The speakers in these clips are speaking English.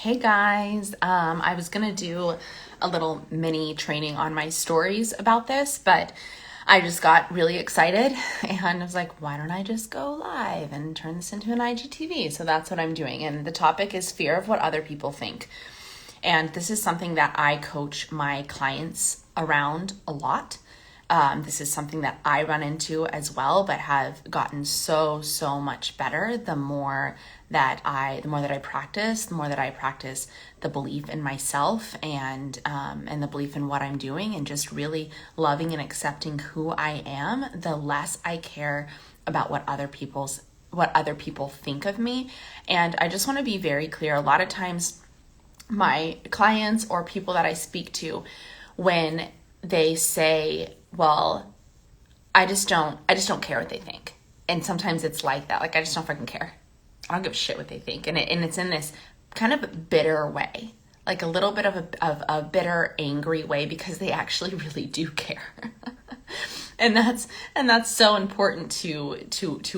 Hey guys, I was gonna do a little mini training on my stories about this, but I just got really excited and I was like, why don't I just go live and turn this into an IGTV? So that's what I'm doing. And the topic is fear of what other people think. And this is something that I coach my clients around a lot. This is something that I run into as well, but have gotten so much better the more that I practice, the belief in myself and the belief in what I'm doing, and just really loving and accepting who I am, the less I care about what other people think of me. And I just want to be very clear. A lot of times my clients or people that I speak to, when they say, well, I just don't care what they think. And sometimes it's like that. Like, I just don't fucking care. I don't give a shit what they think. And it's in this kind of bitter way, like a little bit of a bitter, angry way, because they actually really do care. and that's so important to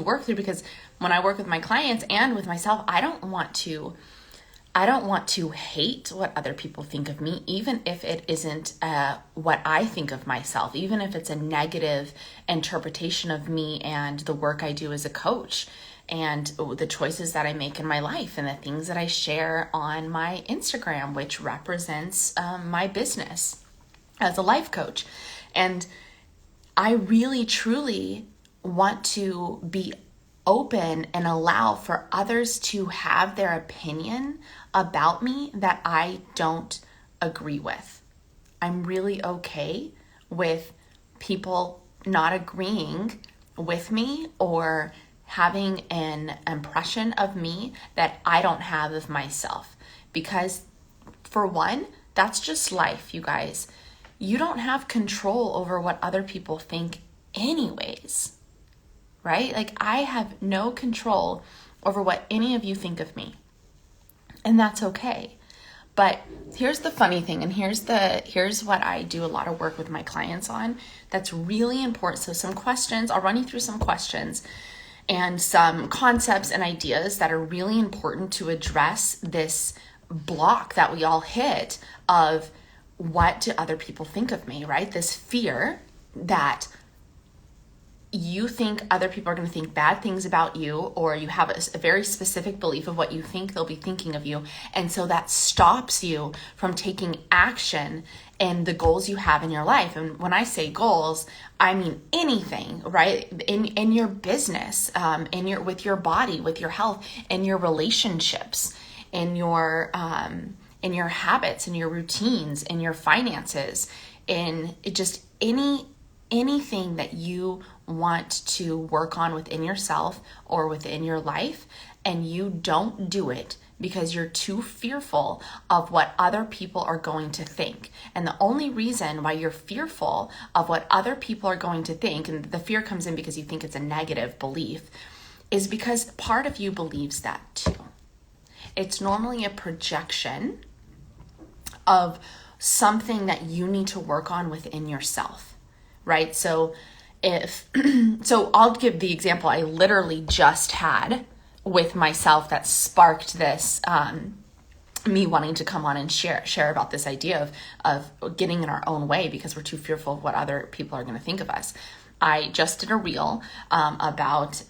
work through, because when I work with my clients and with myself, I don't want to hate what other people think of me, even if it isn't what I think of myself, even if it's a negative interpretation of me and the work I do as a coach and the choices that I make in my life and the things that I share on my Instagram, which represents my business as a life coach. And I really, truly want to be open and allow for others to have their opinion about me that I don't agree with. I'm really okay with people not agreeing with me or having an impression of me that I don't have of myself. Because for one, that's just life, you guys. You don't have control over what other people think anyways. Right? Like, I have no control over what any of you think of me. And that's okay. But here's the funny thing, and here's what I do a lot of work with my clients on that's really important. So some questions, I'll run you through some questions and some concepts and ideas that are really important to address this block that we all hit of what do other people think of me, right? This fear that you think other people are going to think bad things about you, or you have a very specific belief of what you think they'll be thinking of you. And so that stops you from taking action in the goals you have in your life. And when I say goals, I mean anything, right? In your business, with your body, with your health, in your relationships, in your habits, in your routines, in your finances, in just anything that you want to work on within yourself or within your life, and you don't do it because you're too fearful of what other people are going to think. And the only reason why you're fearful of what other people are going to think, and the fear comes in because you think it's a negative belief, is because part of you believes that too. It's normally a projection of something that you need to work on within yourself. Right? So I'll give the example I literally just had with myself that sparked this, me wanting to come on and share about this idea of getting in our own way because we're too fearful of what other people are going to think of us. I just did a reel about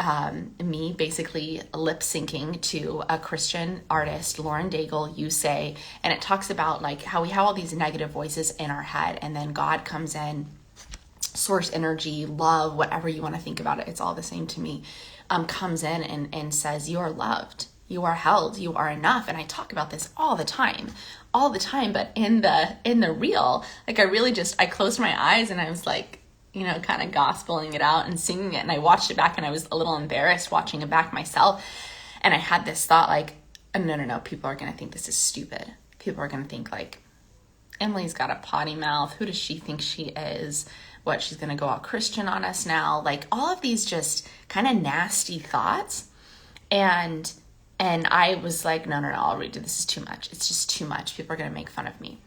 me basically lip syncing to a Christian artist, Lauren Daigle, You Say, and it talks about like how we have all these negative voices in our head, and then God comes in, source energy, love, whatever you want to think about it, it's all the same to me, comes in and says, you are loved, you are held, you are enough. And I talk about this all the time, but in the reel, like I closed my eyes and I was like, kind of gospeling it out and singing it. And I watched it back and I was a little embarrassed watching it back myself. And I had this thought like, no, people are going to think this is stupid. People are going to think like, Emily's got a potty mouth. Who does she think she is? What, she's going to go all Christian on us now? Like all of these just kind of nasty thoughts. And I was like, no, I'll read it. This is too much. It's just too much. People are going to make fun of me.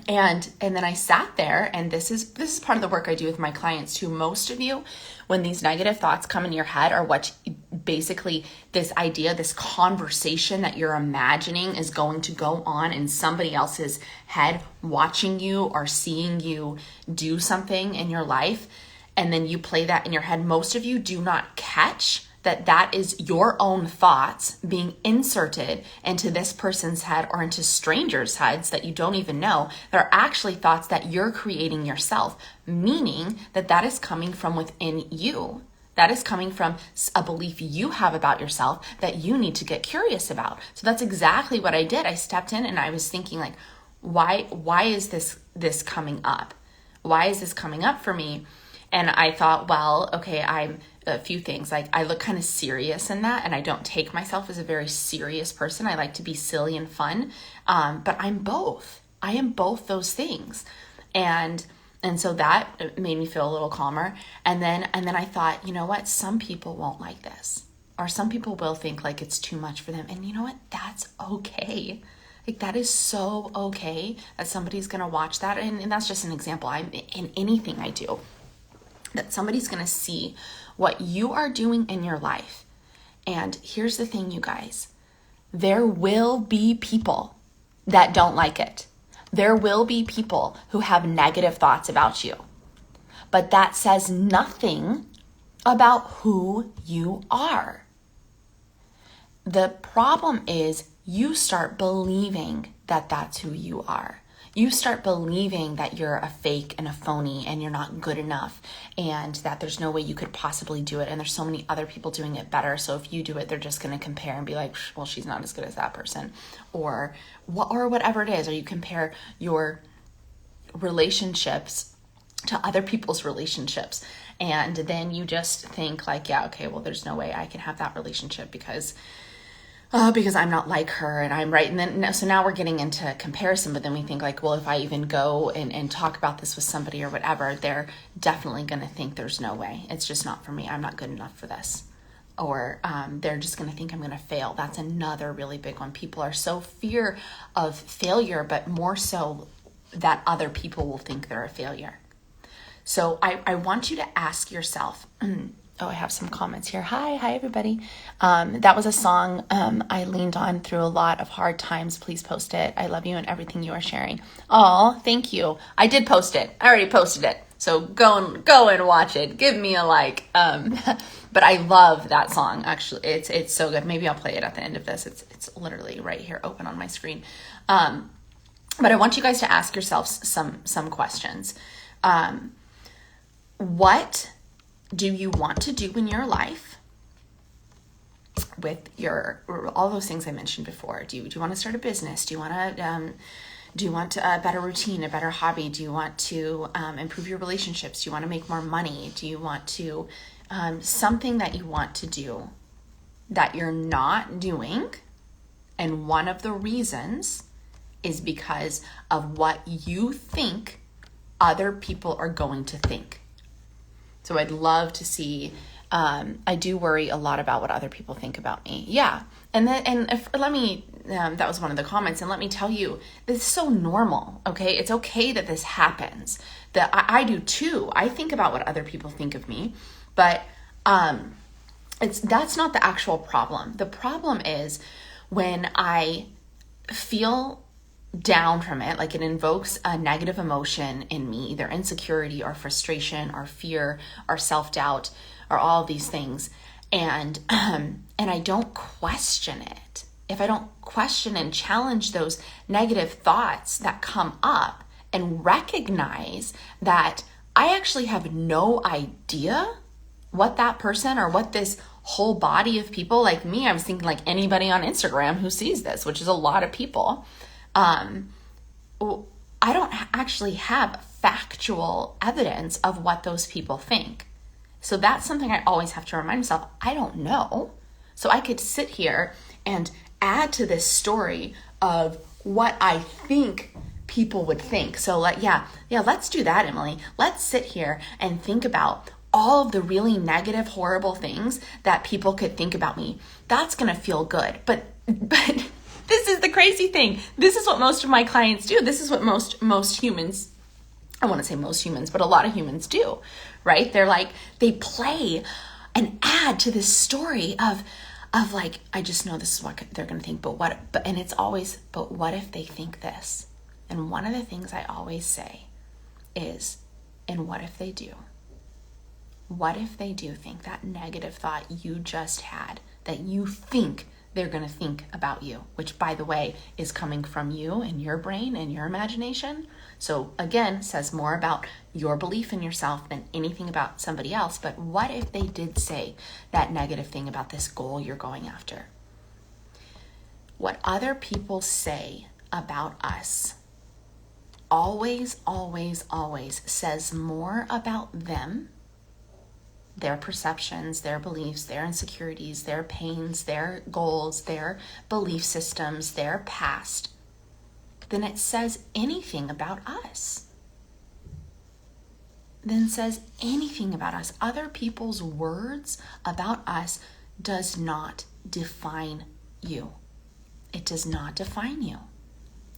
And then I sat there, and this is part of the work I do with my clients too. Most of you, when these negative thoughts come in your head, are what basically this idea, this conversation that you're imagining is going to go on in somebody else's head, watching you or seeing you do something in your life. And then you play that in your head. Most of you do not catch that that is your own thoughts being inserted into this person's head or into strangers' heads that you don't even know. They're actually thoughts that you're creating yourself, meaning that that is coming from within you. That is coming from a belief you have about yourself that you need to get curious about. So that's exactly what I did. I stepped in and I was thinking like, why is this coming up? Why is this coming up for me? And I thought, well, okay, I'm a few things. Like I look kind of serious in that, and I don't take myself as a very serious person. I like to be silly and fun, but I'm both. I am both those things, and so that made me feel a little calmer. And then I thought, you know what? Some people won't like this, or some people will think like it's too much for them. And you know what? That's okay. Like that is so okay that somebody's gonna watch that, and that's just an example. I'm in anything I do, that somebody's going to see what you are doing in your life. And here's the thing, you guys, there will be people that don't like it. There will be people who have negative thoughts about you, but that says nothing about who you are. The problem is you start believing that that's who you are. You start believing that you're a fake and a phony and you're not good enough and that there's no way you could possibly do it and there's so many other people doing it better. So if you do it, they're just going to compare and be like, well, she's not as good as that person, or whatever it is. Or you compare your relationships to other people's relationships. And then you just think like, yeah, okay, well, there's no way I can have that relationship because I'm not like her and I'm right. And then, so now we're getting into comparison, but then we think like, well, if I even go and talk about this with somebody or whatever, they're definitely going to think there's no way. It's just not for me. I'm not good enough for this. Or they're just going to think I'm going to fail. That's another really big one. People are so fear of failure, but more so that other people will think they're a failure. So I want you to ask yourself, oh, I have some comments here. Hi, everybody. That was a song I leaned on through a lot of hard times. Please post it. I love you and everything you are sharing. Oh, thank you. I did post it. I already posted it. So go and watch it. Give me a like. But I love that song. Actually, it's so good. Maybe I'll play it at the end of this. It's literally right here, open on my screen. But I want you guys to ask yourselves some questions. What do you want to do in your life with all those things I mentioned before? Do you want to start a business? Do you want a better routine, a better hobby? Do you want to improve your relationships? Do you want to make more money? Do you want to something that you want to do that you're not doing? And one of the reasons is because of what you think other people are going to think. So I'd love to see, I do worry a lot about what other people think about me. Yeah. That was one of the comments. And let me tell you, this is so normal. Okay. It's okay that this happens. That I do too. I think about what other people think of me, but that's not the actual problem. The problem is when I feel down from it, like it invokes a negative emotion in me, either insecurity or frustration or fear or self-doubt or all these things, and I don't question it. If I don't question and challenge those negative thoughts that come up and recognize that I actually have no idea what that person or what this whole body of people, like me, I was thinking like anybody on Instagram who sees this, which is a lot of people, I don't actually have factual evidence of what those people think. So that's something I always have to remind myself. I don't know. So I could sit here and add to this story of what I think people would think. So let's do that, Emily. Let's sit here and think about all of the really negative, horrible things that people could think about me. That's going to feel good. But this is the crazy thing. This is what most of my clients do. This is what most humans, I want to say most humans, but a lot of humans do, right? They're like, they play and add to this story of like, I just know this is what they're going to think, and it's always, but what if they think this? And one of the things I always say is, and what if they do? What if they do think that negative thought you just had, that you think they're going to think about you, which, by the way, is coming from you and your brain and your imagination. So again, says more about your belief in yourself than anything about somebody else. But what if they did say that negative thing about this goal you're going after? What other people say about us always, always, always says more about them, their perceptions, their beliefs, their insecurities, their pains, their goals, their belief systems, their past, than it says anything about us. Than says anything about us. Other people's words about us does not define you. It does not define you.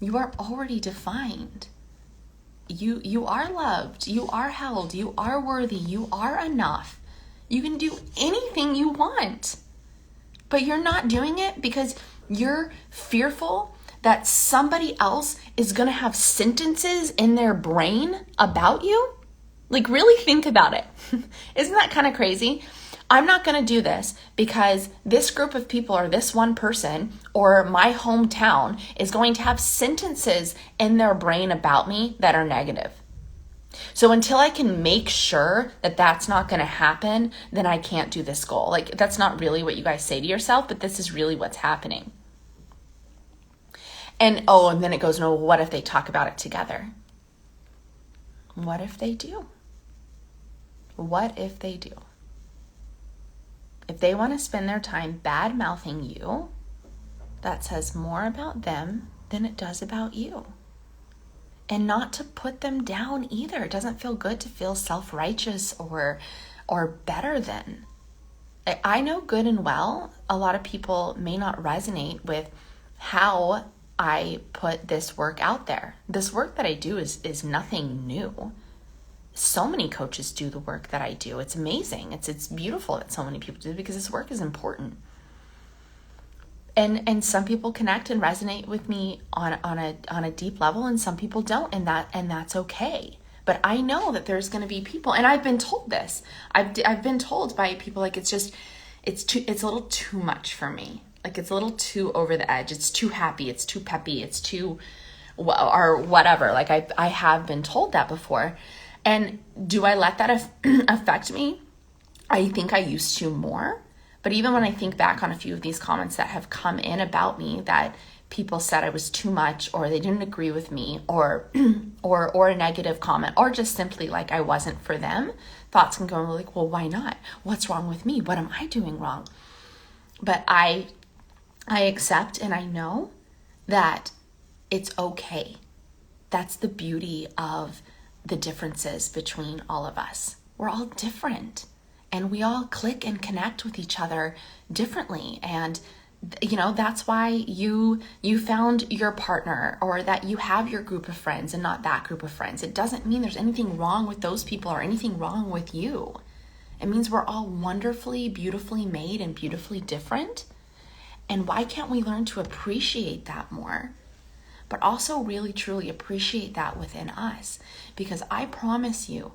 You are already defined. You are loved. You are held. You are worthy. You are enough. You can do anything you want, but you're not doing it because you're fearful that somebody else is going to have sentences in their brain about you. Like, really think about it. Isn't that kind of crazy? I'm not going to do this because this group of people or this one person or my hometown is going to have sentences in their brain about me that are negative. So until I can make sure that that's not going to happen, then I can't do this goal. Like, that's not really what you guys say to yourself, but this is really what's happening. And then it goes, no, what if they talk about it together? What if they do? What if they do? If they want to spend their time bad-mouthing you, that says more about them than it does about you. And not to put them down either. It doesn't feel good to feel self-righteous or better than. I know good and well a lot of people may not resonate with how I put this work out there. This work that I do is nothing new. So many coaches do the work that I do. It's amazing. It's beautiful that so many people do, because this work is important. And some people connect and resonate with me on a deep level, and some people don't, and that's okay. But I know that there's going to be people, and I've been told this. I've been told by people, like, it's a little too much for me. Like, it's a little too over the edge. It's too happy. It's too peppy. It's too, or whatever. Like, I have been told that before. And do I let that affect me? I think I used to more. But even when I think back on a few of these comments that have come in about me, that people said I was too much, or they didn't agree with me, or a negative comment, or just simply like I wasn't for them, thoughts can go like, well, why not? What's wrong with me? What am I doing wrong? But I accept, and I know that it's okay. That's the beauty of the differences between all of us. We're all different. And we all click and connect with each other differently. And, that's why you found your partner, or that you have your group of friends and not that group of friends. It doesn't mean there's anything wrong with those people or anything wrong with you. It means we're all wonderfully, beautifully made and beautifully different. And why can't we learn to appreciate that more? But also really, truly appreciate that within us. Because I promise you,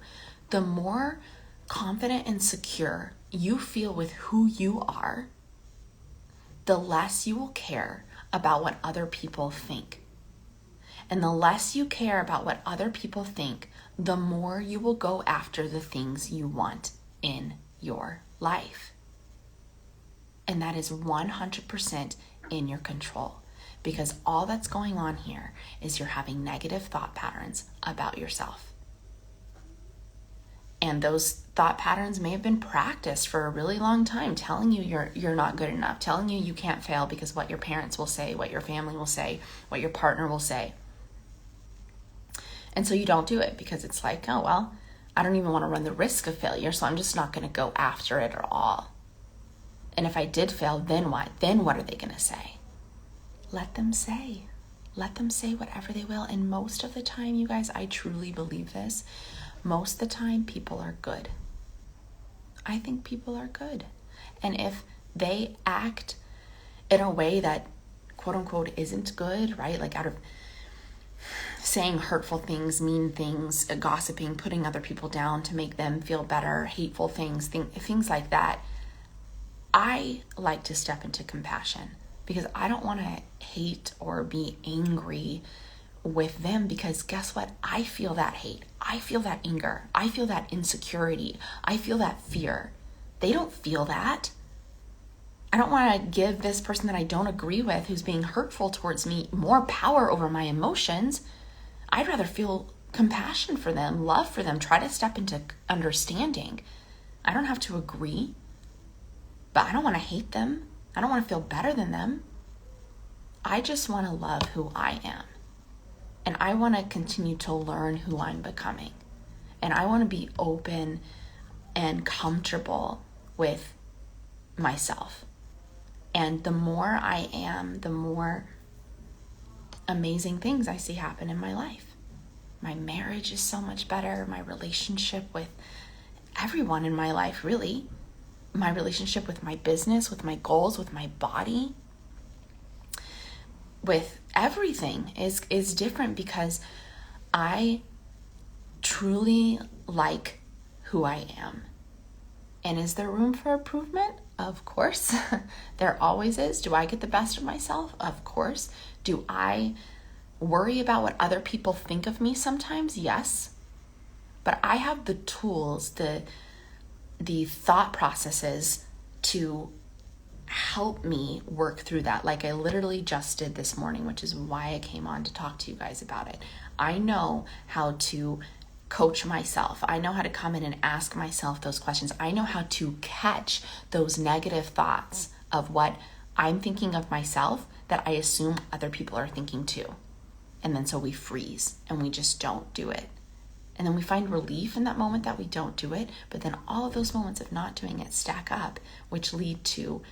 the more confident and secure you feel with who you are, the less you will care about what other people think. And the less you care about what other people think, the more you will go after the things you want in your life. And that is 100% in your control, because all that's going on here is you're having negative thought patterns about yourself. And those thought patterns may have been practiced for a really long time, telling you you're not good enough, telling you can't fail because what your parents will say, what your family will say, what your partner will say. And so you don't do it because it's like, oh, well, I don't even want to run the risk of failure, so I'm just not going to go after it at all. And if I did fail, then what? Then what are they going to say? Let them say. Let them say whatever they will. And most of the time, you guys, I truly believe this. Most of the time, people are good. I think people are good. And if they act in a way that quote unquote isn't good, right? Like out of saying hurtful things, mean things, gossiping, putting other people down to make them feel better, hateful things, things like that. I like to step into compassion because I don't want to hate or be angry with them, because guess what? I feel that hate. I feel that anger. I feel that insecurity. I feel that fear. They don't feel that. I don't want to give this person that I don't agree with, who's being hurtful towards me, more power over my emotions. I'd rather feel compassion for them, love for them, try to step into understanding. I don't have to agree, but I don't want to hate them. I don't want to feel better than them. I just want to love who I am. And I want to continue to learn who I'm becoming. And I want to be open and comfortable with myself. And the more I am, the more amazing things I see happen in my life. My marriage is so much better. My relationship with everyone in my life, really. My relationship with my business, with my goals, with my body, with everything is different because I truly like who I am. And is there room for improvement? Of course. There always is. Do I get the best of myself? Of course. Do I worry about what other people think of me sometimes? Yes. But I have the tools, the thought processes to help me work through that, like I literally just did this morning, which is why I came on to talk to you guys about it. I know how to coach myself. I know how to come in and ask myself those questions. I know how to catch those negative thoughts of what I'm thinking of myself that I assume other people are thinking too. And then so we freeze and we just don't do it. And then we find relief in that moment that we don't do it. But then all of those moments of not doing it stack up, which lead to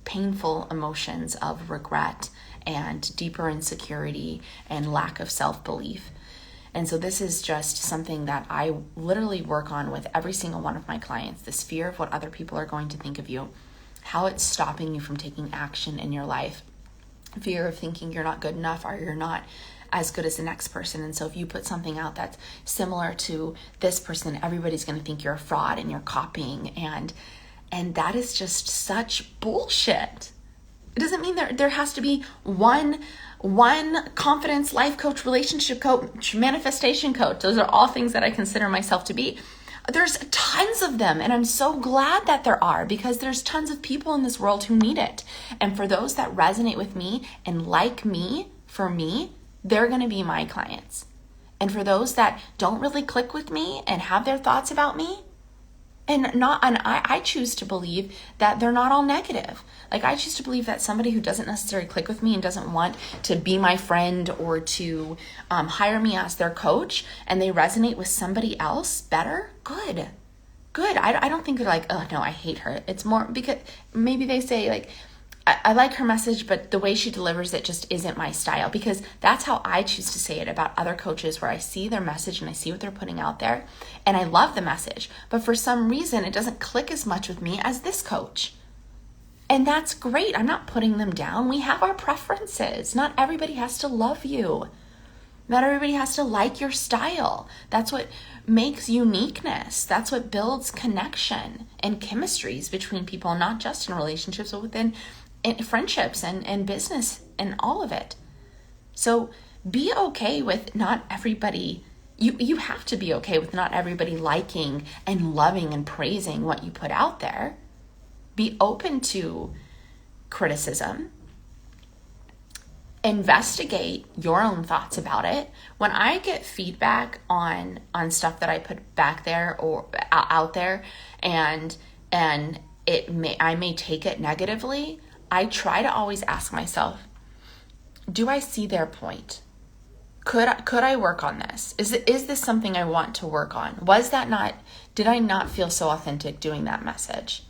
painful emotions of regret and deeper insecurity and lack of self-belief. And so this is just something that I literally work on with every single one of my clients, this fear of what other people are going to think of you, how it's stopping you from taking action in your life, fear of thinking you're not good enough or you're not as good as the next person. And so if you put something out that's similar to this person, everybody's going to think you're a fraud and you're copying. And that is just such bullshit. It doesn't mean there has to be one confidence life coach, relationship coach, manifestation coach. Those are all things that I consider myself to be. There's tons of them, and I'm so glad that there are, because there's tons of people in this world who need it. And for those that resonate with me and like me, for me, they're going to be my clients. And for those that don't really click with me and have their thoughts about me, I choose to believe that they're not all negative. Like I choose to believe that somebody who doesn't necessarily click with me and doesn't want to be my friend or to hire me as their coach, and they resonate with somebody else better, good. I don't think they're like, oh no, I hate her. It's more because maybe they say like, I like her message, but the way she delivers it just isn't my style, because that's how I choose to say it about other coaches, where I see their message and I see what they're putting out there and I love the message, but for some reason it doesn't click as much with me as this coach. And that's great. I'm not putting them down. We have our preferences. Not everybody has to love you. Not everybody has to like your style. That's what makes uniqueness. That's what builds connection and chemistries between people, not just in relationships, but within friendships and business and all of it. So be okay with not everybody. You have to be okay with not everybody liking and loving and praising what you put out there. Be open to criticism. Investigate your own thoughts about it. When I get feedback on stuff that I put back there or out there, and I may take it negatively, I try to always ask myself, do I see their point? Could I work on this? Is this something I want to work on? Did I not feel so authentic doing that message?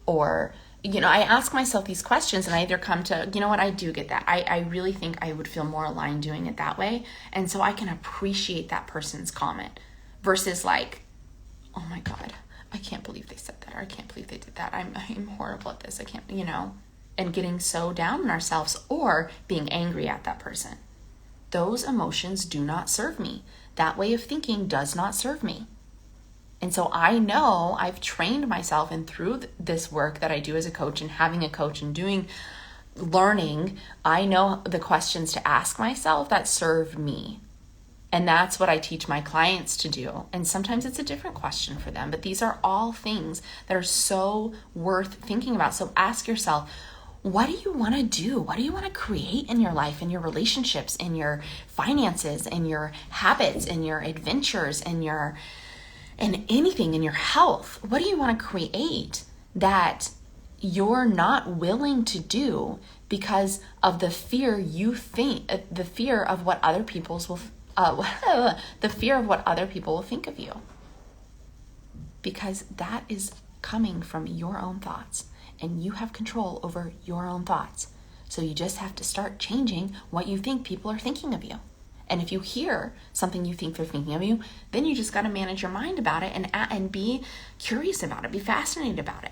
Or, I ask myself these questions and I either come to, you know what, I do get that. I really think I would feel more aligned doing it that way. And so I can appreciate that person's comment versus like, oh my God, I can't believe they said that, or I can't believe they did that. I'm horrible at this. I can't, and getting so down on ourselves, or being angry at that person. Those emotions do not serve me. That way of thinking does not serve me. And so I know I've trained myself, and through this work that I do as a coach and having a coach and learning, I know the questions to ask myself that serve me. And that's what I teach my clients to do. And sometimes it's a different question for them, but these are all things that are so worth thinking about. So ask yourself, what do you want to do? What do you want to create in your life, in your relationships, in your finances, in your habits, in your adventures, in anything, in your health? What do you want to create that you're not willing to do because of the fear the fear of what other people will think of you? Because that is coming from your own thoughts, and you have control over your own thoughts. So you just have to start changing what you think people are thinking of you. And if you hear something you think they're thinking of you, then you just got to manage your mind about it and be curious about it, be fascinated about it.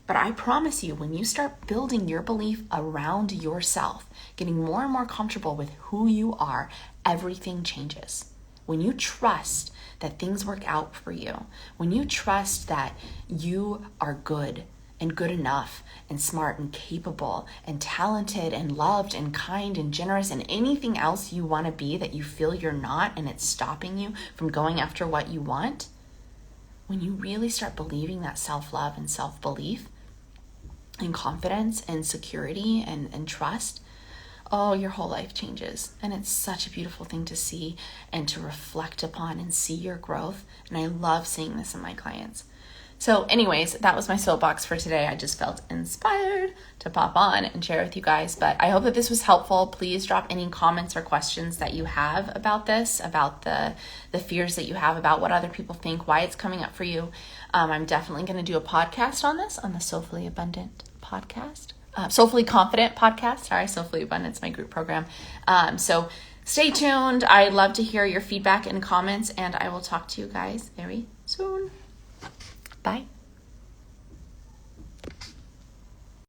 But I promise you, when you start building your belief around yourself, getting more and more comfortable with who you are, everything changes. When you trust that things work out for you, when you trust that you are good and good enough and smart and capable and talented and loved and kind and generous and anything else you want to be that you feel you're not, and it's stopping you from going after what you want, when you really start believing that self-love and self-belief and confidence and security and trust, oh, your whole life changes. And it's such a beautiful thing to see and to reflect upon and see your growth. And I love seeing this in my clients. So anyways, that was my soapbox for today. I just felt inspired to pop on and share with you guys. But I hope that this was helpful. Please drop any comments or questions that you have about this, about the fears that you have about what other people think, why it's coming up for you. I'm definitely going to do a podcast on this, on the Soulfully Abundant podcast. Soulfully Confident podcast. Soulfully Abundance, my group program. So stay tuned. I'd love to hear your feedback and comments, and I will talk to you guys very soon. Bye.